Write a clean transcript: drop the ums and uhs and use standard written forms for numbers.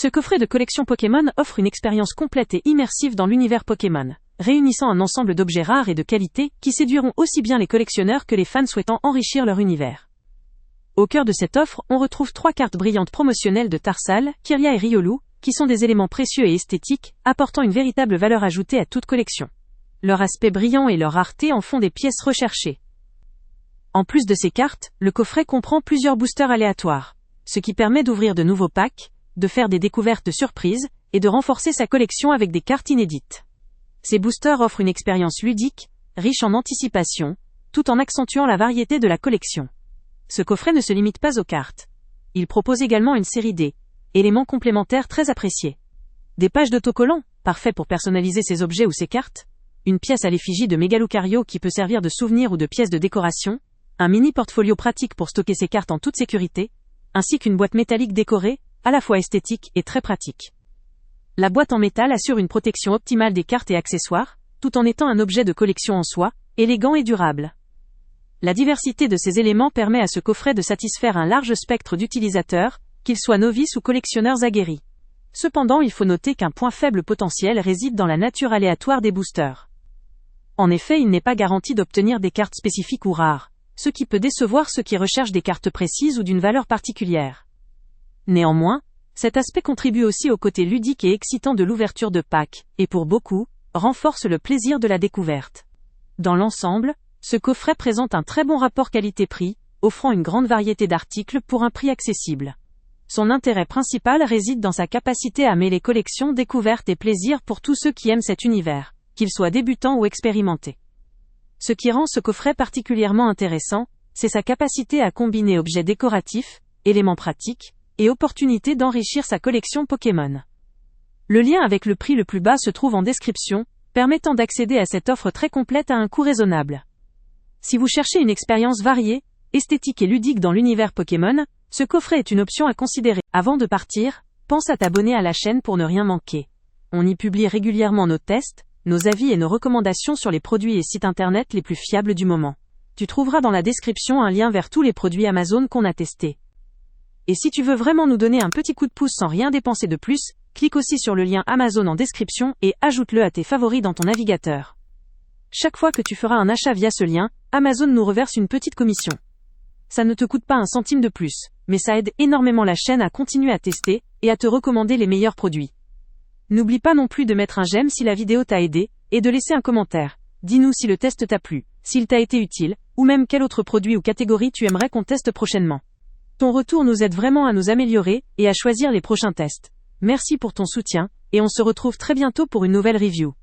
Ce coffret de collection Pokémon offre une expérience complète et immersive dans l'univers Pokémon, réunissant un ensemble d'objets rares et de qualité qui séduiront aussi bien les collectionneurs que les fans souhaitant enrichir leur univers. Au cœur de cette offre, on retrouve 3 cartes brillantes promotionnelles de Tarsal, Kirlia et Riolu, qui sont des éléments précieux et esthétiques, apportant une véritable valeur ajoutée à toute collection. Leur aspect brillant et leur rareté en font des pièces recherchées. En plus de ces cartes, le coffret comprend plusieurs boosters aléatoires, ce qui permet d'ouvrir de nouveaux packs, de faire des découvertes surprises, et de renforcer sa collection avec des cartes inédites. Ces boosters offrent une expérience ludique, riche en anticipation, tout en accentuant la variété de la collection. Ce coffret ne se limite pas aux cartes. Il propose également une série d'éléments complémentaires très appréciés. Des pages d'autocollants, parfaits pour personnaliser ses objets ou ses cartes, une pièce à l'effigie de Megalucario qui peut servir de souvenir ou de pièce de décoration, un mini portfolio pratique pour stocker ses cartes en toute sécurité, ainsi qu'une boîte métallique décorée, à la fois esthétique et très pratique. La boîte en métal assure une protection optimale des cartes et accessoires, tout en étant un objet de collection en soi, élégant et durable. La diversité de ces éléments permet à ce coffret de satisfaire un large spectre d'utilisateurs, qu'ils soient novices ou collectionneurs aguerris. Cependant, il faut noter qu'un point faible potentiel réside dans la nature aléatoire des boosters. En effet, il n'est pas garanti d'obtenir des cartes spécifiques ou rares, ce qui peut décevoir ceux qui recherchent des cartes précises ou d'une valeur particulière. Néanmoins, cet aspect contribue aussi au côté ludique et excitant de l'ouverture de packs, et pour beaucoup, renforce le plaisir de la découverte. Dans l'ensemble, ce coffret présente un très bon rapport qualité-prix, offrant une grande variété d'articles pour un prix accessible. Son intérêt principal réside dans sa capacité à mêler collection, découverte et plaisir pour tous ceux qui aiment cet univers, qu'ils soient débutants ou expérimentés. Ce qui rend ce coffret particulièrement intéressant, c'est sa capacité à combiner objets décoratifs, éléments pratiques, et opportunités d'enrichir sa collection Pokémon. Le lien avec le prix le plus bas se trouve en description, permettant d'accéder à cette offre très complète à un coût raisonnable. Si vous cherchez une expérience variée, esthétique et ludique dans l'univers Pokémon, ce coffret est une option à considérer. Avant de partir, pense à t'abonner à la chaîne pour ne rien manquer. On y publie régulièrement nos tests, nos avis et nos recommandations sur les produits et sites internet les plus fiables du moment. Tu trouveras dans la description un lien vers tous les produits Amazon qu'on a testés. Et si tu veux vraiment nous donner un petit coup de pouce sans rien dépenser de plus, clique aussi sur le lien Amazon en description et ajoute-le à tes favoris dans ton navigateur. Chaque fois que tu feras un achat via ce lien, Amazon nous reverse une petite commission. Ça ne te coûte pas un centime de plus, mais ça aide énormément la chaîne à continuer à tester et à te recommander les meilleurs produits. N'oublie pas non plus de mettre un j'aime si la vidéo t'a aidé, et de laisser un commentaire. Dis-nous si le test t'a plu, s'il t'a été utile, ou même quel autre produit ou catégorie tu aimerais qu'on teste prochainement. Ton retour nous aide vraiment à nous améliorer et à choisir les prochains tests. Merci pour ton soutien, et on se retrouve très bientôt pour une nouvelle review.